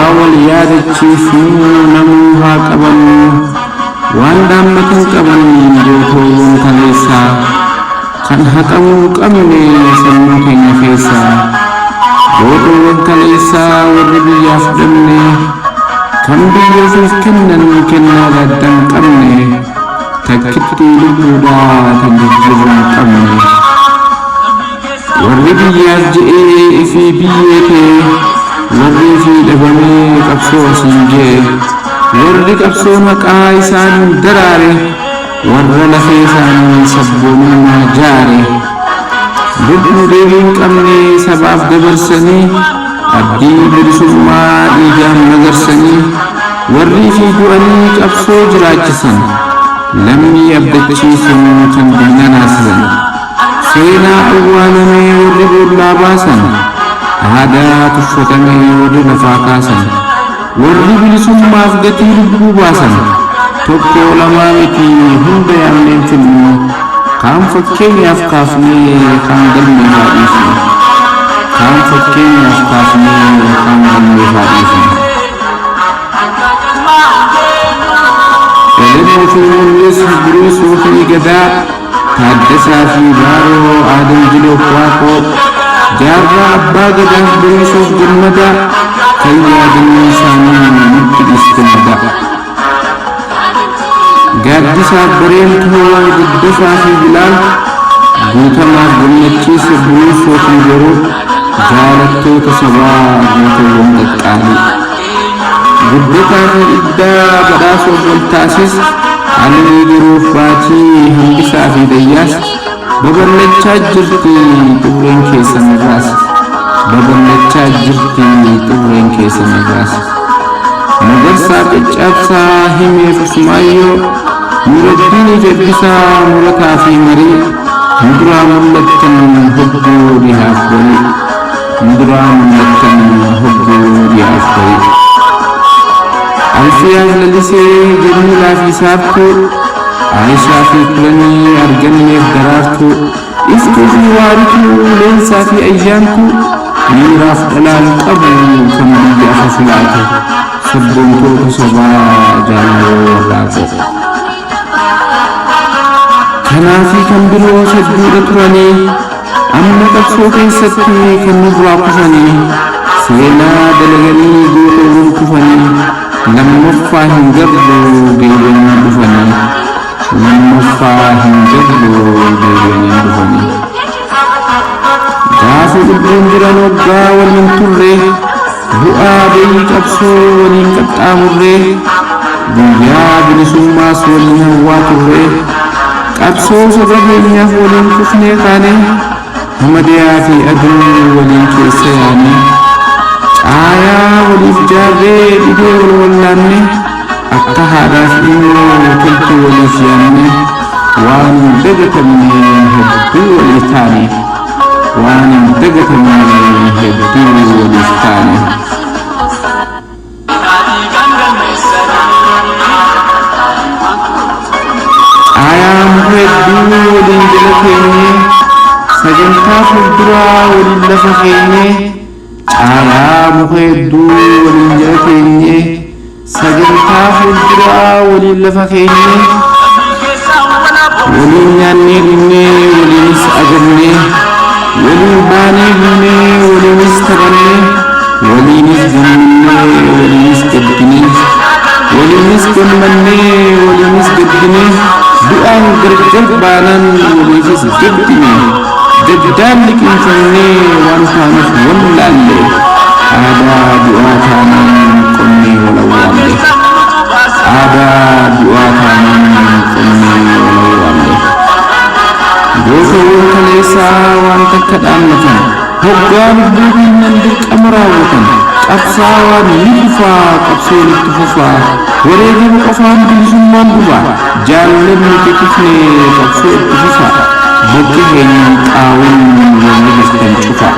awal yaadachiisu namuu haa qabannu waan dhaammatan qaban jootoowwan kaleessaa kan haqamuu qabne sammuu keenya keessaa jootoowwan kaleessaa warri biyyaaf dhabne kan biyya ofiif kennan kennaa gaddan qabne takkitti lubbuudhaa kan jijjiiruu hin qabne warri biyyaaf je'ee ifii biyyee kee warri ifii dhabamee qabsoo asiin jee warri qabsoo maqaa isaan daraare warra lafee isaanii sabboonummaa jaare lubbuu deebii hin qabne sabaaf dabarsanii abdii bilisummaa dhiigaan magarsanii warri ifii du'anii qabsoo jiraachisan lammii abdachiisuun kan diina naasisan seenaa awwaalamee warri boollaa baasan aadaa tuffatamee warri lafaa kaasan warri bilisummaaf gatii lubbuu baasan tokko lamaa miti hunda yaamneen filmu kaan fakkeenyaaf kaafnee kaan galmee haa dhiifnu kaan fakkeenyaaf kaafnee kaan galmee haa dhiifnu Elemu fi mul'is Biruusuu fi Gadaa Taaddasaa fi Baaroo Aadam Jiloo Kwaaqoo jaarraa abbaa Gadaaf Biruusuuf Gammadaa kan yaadannoo isaanii nutti dhiistamada gaaddisaaf Bareentuu Guddafaa fi Bilaal guutamaaf gammachiisa Biruusuu fi Yeroo jaalattoota sabaa guutawwan qaqqaalii guddataa fi iddaa badhaasoo waltaasis alii jiruuf baatii hambisaa fi dayyaas babal'achaa jirti xurreen keessan irraas babal'achaa jirti xurreen keessan irraas magarsaa qaccaabsaa himeef usmaayyoo nuraddiiniif eebbisaa murataa fi marii muduraa mul'attan hogguu dhihaaf barii muduraa mul'attan hogguu dhihaaf barii Alfiyaa lalisee Jamiilaa fi Saabtuu Aayishaa fi Kulanii arganneef daraartuu Iftuu fi Waarituu Leensaa fi Ayyaantuu dhiiraaf dhalaan qabu kan biyya afaflaatu sabboontoota sabaa jaalaloo warraaqoo kanaa fi kan biroo hedduudha turanii amma qabsoo keessatti kan nurraa kufanii seenaa dalaganii gootawwan kufanii lammaffaa hin gallu deebi'anii dhufanii lammaffaa hin gallu deebi'anii dhufanii gaafa lubbuun jiran waggaa waliin turre bu'aa bayii qabsoo waliin qaxxaamurre guyyaa bilisummaas waliin hawwaa turre qabsoo saba keenyaaf waliin kufnee kaane hamadiyaa fi aduu waliin keessa yaane caayaa waliif jaarree dhibee wal wallaanne akka haadhaaf immoo toltuu waliif yaanne waan hin dagatamne hedduu waliif taane waan hin dagatamne hedduu waliif taane caayaa muka hedduu waliin jala keenye sagantaa fuulduraa waliin lafa keenye caayaa muka hedduu waliin jala keenye sagantaa fuulduraa waliin lafa keenye waliin nyaannee dhugnee waliinis agannee waliin baanee buunee waliinis taphannee waliinis gammannee waliinis gaddinee waliinis gammannee waliinis gaddinee du'aan gargar baanaan waliifis gaddinee gaddaan liqinfannee waan taanuuf wallaalle aadaa du'aa taanaan qonnee walawwaalle aadaa du'aa taanaan qonnee walawwaalle gootawwan kaleessaa waan takka dhaammatan hoggaa lubbuu keenyan dirqama raawwatan qabsaawaan ni dhufaa qabsoonitti fufaa wareegama qofaan bilisummaan dhufaa jaallanni tikifnee qabsoo itti fufaa bakki keenyan qaawin warri jirtan cufa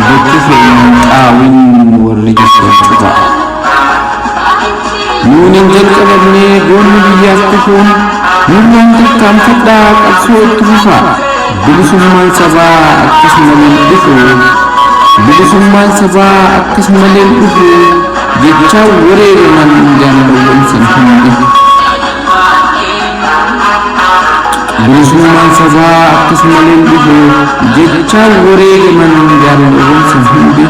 bakki keenyan qaawin warri jirtan cufa nuunin jalqabamnee goonni biyyaaf kufuun nurraan tarkaanfadhaa qabsoo itti fufaa bilisummaan sabaa akkasumaleen dhufu bilisummaan sabaa akkasumaleen dhufu jecha wareegaman jaalalawwan san hundi bilisummaan sabaa akkasumallee dhufu jecha wareegaman jaalalawwan san hundi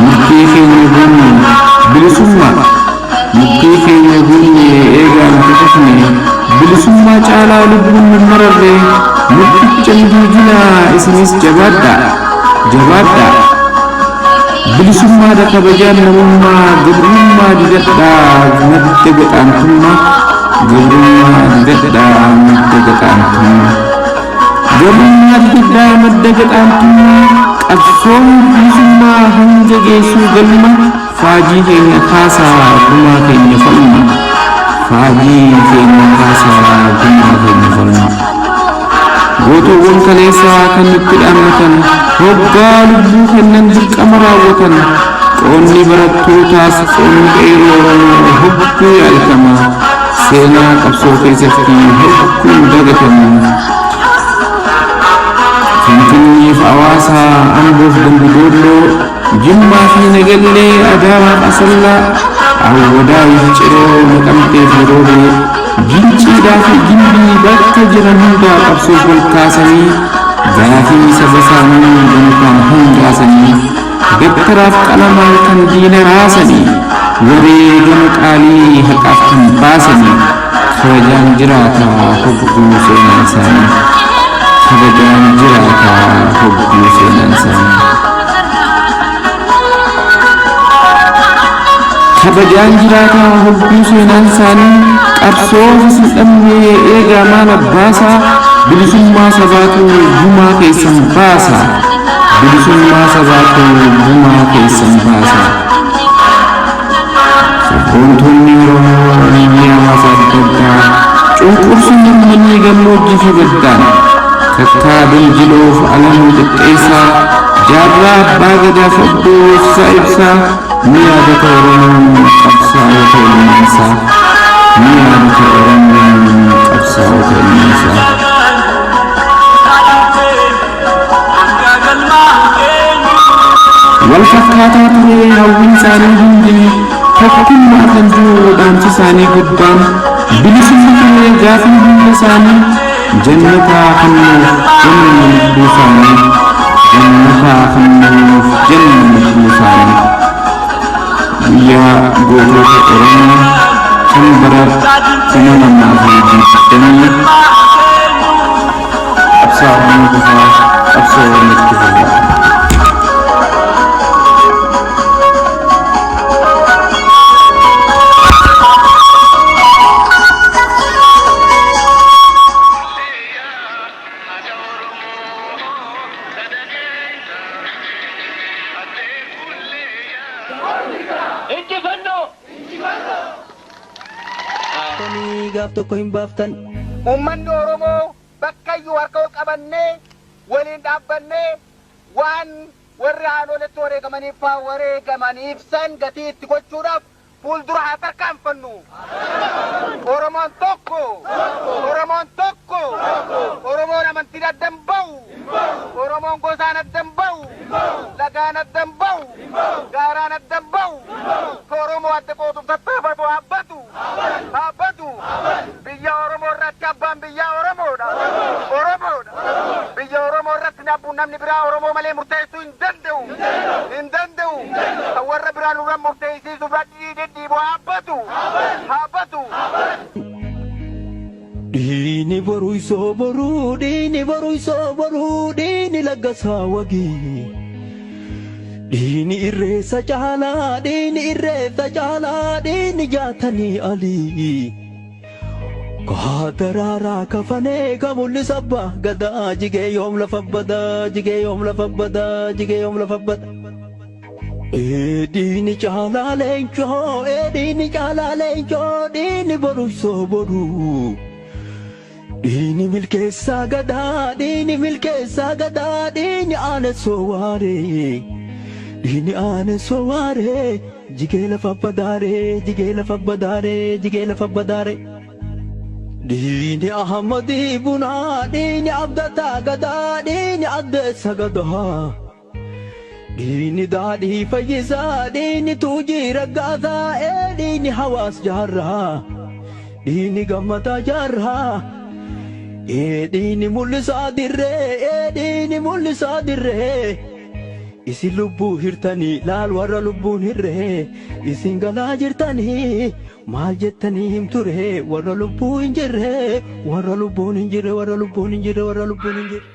murtii keenya bunni bilisummaa murtii keenya bunni eegaan tutufne bilisummaa caalaa lubbuun mararre murticha nuujinaa isinis jabaadha bilisummaa da kabajaan namummaa gabrummaa didadhaa madda gaxaantummaa gabrummaa didadhaa madda gaxaantummaa gabrummaa didadhaa madda gaxaantummaa qabsoon bilisummaa hanga geessuu galma faajii keenya kaasaa gumaa keenya falma faajii keenya kaasaa gumaa keenya falma gootowwan kaleessaa kan nutti dhaammatan hoggaa lubbuu kennan dirqama raawwatan qoonni barattootaas qoonni qeerroo hogguu yaadatamu seenaa qabsoo keessatti hogguun dagatamu Finfinneef Hawaasaa Amboof Dambidolloo Jimmaa fi Nagallee Adaamaaf Asallaa Awwadaaf Ciroo Naqamteef Roobee Ginciidhaa fi Gimbii bakka jiran hundaa qabsoof wal kaasanii gaafii saba isaanii gamtaan hundaasanii daftaraaf qalamaan kan diina raasanii wareegama qaalii haqaaf kan baasanii kabajaan jiraataa hogguu seenaan isaanii kabajaan jiraataa hogguu seenaan isaanii kabajaan jiraataa hogguu seenaan isaanii qabsoo isin dhabnee eegaa maal abbaasaa bilisummaa sabaatu gumaa keessan baasa bilisummaa sabaatu gumaa keessan baasa sabboontoonni Oromoo biyya hawaasa adda addaa cunqursuun uummanni gammoojjii fi gaddaan kakkaa Bilbiloof Alamuu Xiqqeessaa jaarraa abbaa gadaa Foddoo ibsaa ni yaadata Oromoon qabsaa'ota ilmaansaa ni yaadata Oromoon qabsaa'ota ilmaansaa والفكاتة تري هون ساني هندي تكون ما تنجو دانش ساني قدام بلسمة جافي هند ساني جنة خنوف جنة بوساني جنة خنوف جنة بوساني يا غورو كرنا كمبرة كنا نافي جنة أبصار نكفى أبصار نكفى gaaf tokko hin baaftan ummanni Oromoo bakka iyyuu harka ol qabannee waliin dhaabbannee waan warri haadholetti wareegamaniif san gatii itti gochuudhaaf fuuldura haa tarkaanfannu. Oromoon tokko Oromoon amantiin addan bahu Oromoon gosaan addan bahu lagaan addan bahu gaaraan addan bahu Oromoo adda qootuuf tattaafatu haabbatu biyya Oromoo irratti abbaan biyya Oromoodha biyya Oromoo irratti namni biraa Oromoo malee murteessuu hin danda'u kan warra biraan irra murteessisuuf dhidhiibuu haabbatu Dini boru iso boru dini laggasaa wagii dini irreessa caalaa dini jaatanii alii kaadararaa kafanee kamulli sabba gadaa jigee yoom lafa badaa dini caalaa leencoo dini boru iso boru dini milkeessaa gadaa dini aane sowaare jigee lafa badaare dini ahmadii bunaa dini abdataa gadaa dini addeessa gadaa Diini daadhii fayyisaa diini tuujii raggaasaa diini hawaas jaarraa diini gammataa jaarraa diini mul'isaa dirree diini mul'isaa dirree isin lubbuu hirtanii laal warra lubbuun hirree isin galaa jirtanii maal jettanii himture warra lubbuu hin jirre warra lubbuun hin jirre warra lubbuun hin jirre warra lubbuun hin jirre.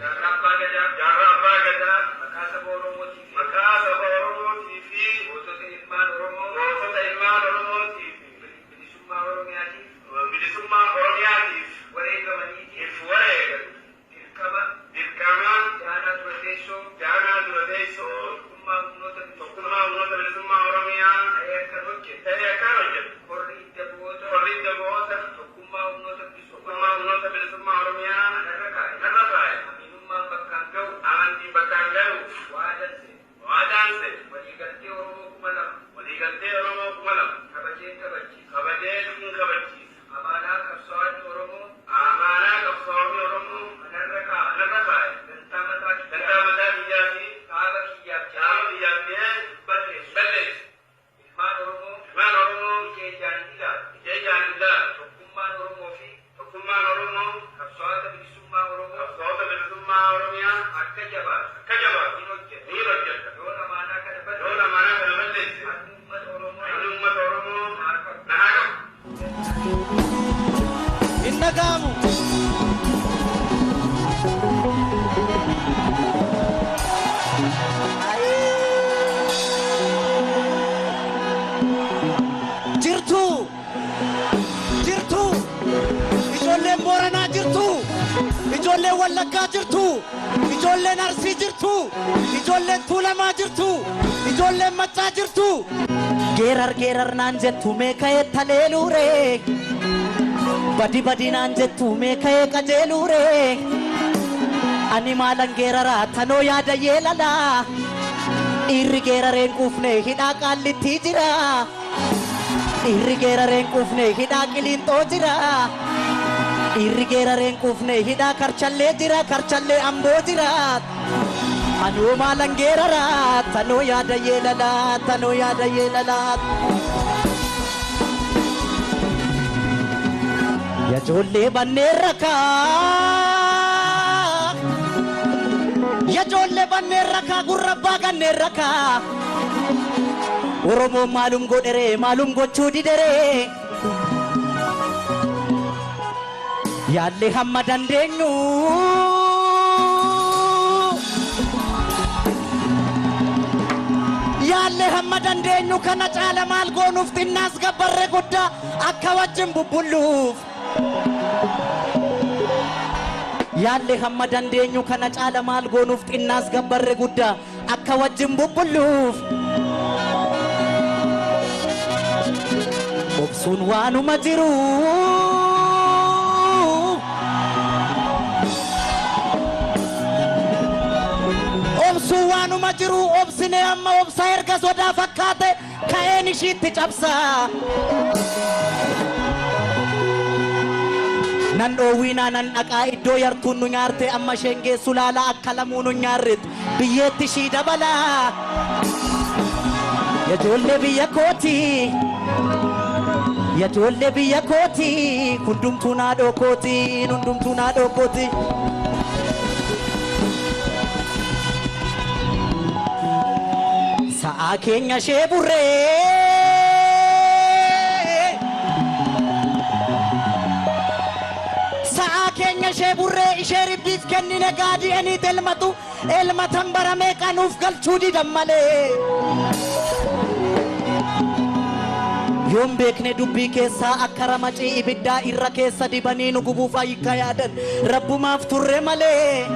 ijoollee Wallaggaa jirtu, ijoolleen Arsii jirtu, ijoolleen Tuulamaa jirtu, ijoolleen Maccaa jirtu. Geerar naan jettu meeka'ee taleeluure, badi naan jettu meeka'ee qajeeluure. Ani maalan geeraraa tanoo yaada yeelala, dhiirri geerareen quufne hidhaa qaallitti jira, dhiirri geerareen quufne hidhaa qiliinxoo jira. Dhiirri geerareen quufne hidhaa karchallee jira, karchallee amboo jira. Anoo maalan geeraraa tanoo yaada yeelala, tanoo yaada yeelala. Ya ijoollee banneen rakaa, ya ijoollee banneen rakaa, gurra abbaa kanneen rakaa. Oromoon maalum godheree, maalum gochuu dideree. Yaalle hamma dandeenyu yaalle hamma dandeenyu kana caala maal goonuuf xinnaas gabbarre guddaa akka wajjin bubbulluuf. Yaalle hamma dandeenyu kana caala maal goonuuf xinnaas gabbarre guddaa akka wajjin bubbulluuf. Obsuun waanuma jiru. Suwaanuma jiru obsine amma obsa erga sodaa fakkaate ka'een ishiitti cabsa. Nan dhoowwiinaa nan dhaqaa iddoo yartuun nu nyaarte amma isheen geessu laala akka lamuu nu nyaarretti biyyeetti ishii dabala. Ya ijoollee biyya kooti, ya ijoollee biyya kooti, hundumtuu naadhoo kooti, hundumtuu naadhoo kooti. Sa'a keenya ishee burree, sa'a keenya ishee burree ishee ribbiif kennine gaadii eniit elmatu elmatan baramee qanuuf galchuu didan malee. Yoon beekne dubbii keessaa akka ramacii ibiddaa irra keessa dibanii nu gubuuf hiika yaadan rabbumaaf turre malee.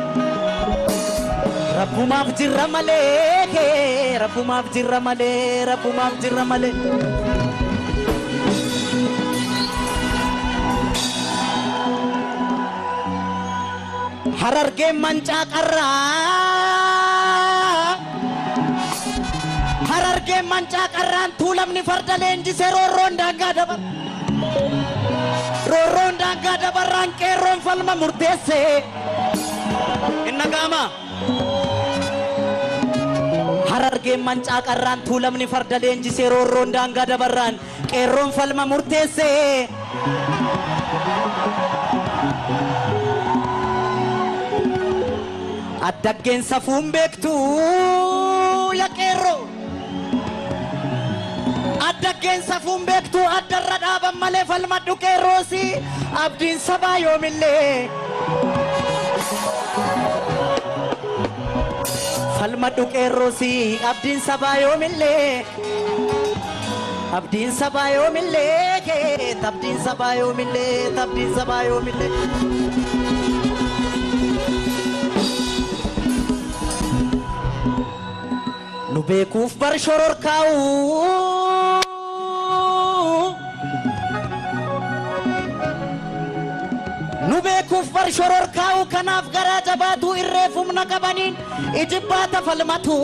Rabbumaaf jirra malee, rabbumaaf jirra malee, rabbumaaf jirra malee. Harargeen mancaa qarraa, Harargeen mancaa qarraan Tuulamni farda leenjisee roorroon daangaa dabar, roorroon daangaa dabarraan qeerroon falma murteesse. Inna gaama. argeen mancaa qarraan tuulamni farda leenjisee roorroon daangaa dabarraan qeerroon falma murteessee addaggeen safuun beektu ya qeerroo addaggeen safuun beektu addarra dhaaban malee falmadhu qeerroosi abdiin sabaa yoomillee falmadhu qeerroosi abdiin sabaa yoomillee abdiin sabaa yoomillee abdiin sabaa yoomillee abdiin sabaa yoomillee nu beekuuf bar shororkaa'u nu beekuuf bar shororkaa'u kanaaf garaa jabaatu irreef humna qabaniin ijibbaata falmatu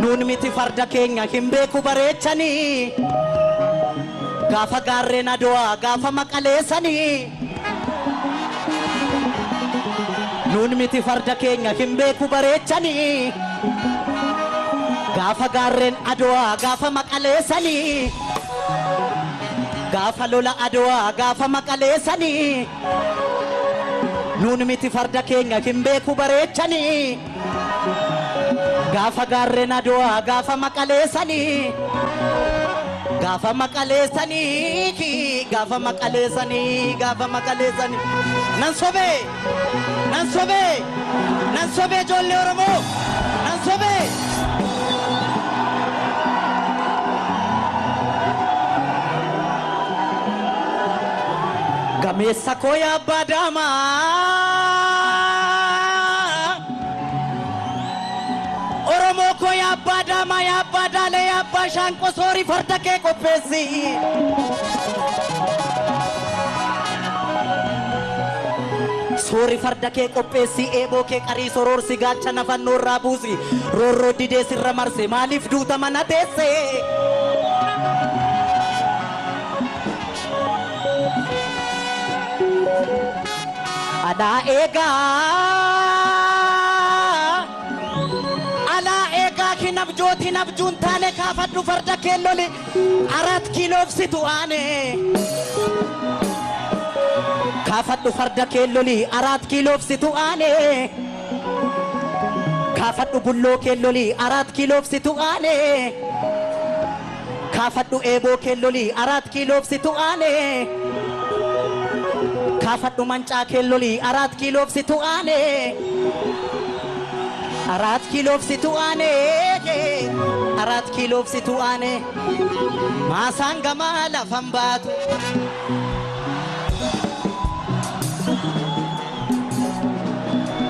nuun miti farda keenya hin beeku bareechanii gaafa gaarreen Adowaa gaafa maqaleessanii nuun miti farda keenya hin beeku bareechanii gaafa gaarreen Adowaa gaafa maqaleessanii gaafa lola Adowaa gaafa maqaleessanii nuun miti farda keenya hin beeku bareechanii gaafa gaarreen Adowaa gaafa maqaleessanii gaafa maqaleessanii gaafa maqaleessanii gaafa maqaleessanii nan sobee ijoollee Oromoo nan sobee gameessa koo yaa abbaa daamaa Oromoo koo yaa abbaa daamaa yaa abbaa daalee yaa abbaa shaanqoo soorii farda kee qopheessi Sori farda kee qopheessi eeboo kee qarii soroorsi gaachana fannoo irraa buusi roorroo didee sirra marse maaliif duuta mana teesse alaa eegaa kinabjootiin abjuun taane kaafadhu farda kee loli 4 kiiloofsitu aane kaafadhu farda kee loli 4 kiiloofsitu aane kaafadhu bulloo kee loli 4 kiiloofsitu aane kaafadhu eeboo kee loli 4 kiiloofsitu aane kaafadhu mancaa kee loli 4 kiiloofsitu aane 4 kiiloofsitu aane 4 kiiloofsitu aane maasaan gamaa lafan baatu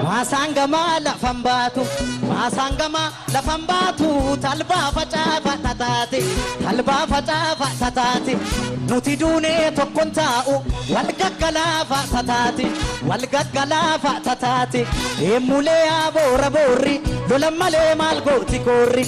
Masangama lafan baatu talbaa facaafa tataati nuti duunee tokkon taa'u wal gaggalaafa tataati eemmulee yaa boora boorri lolan malee maal gooti koorri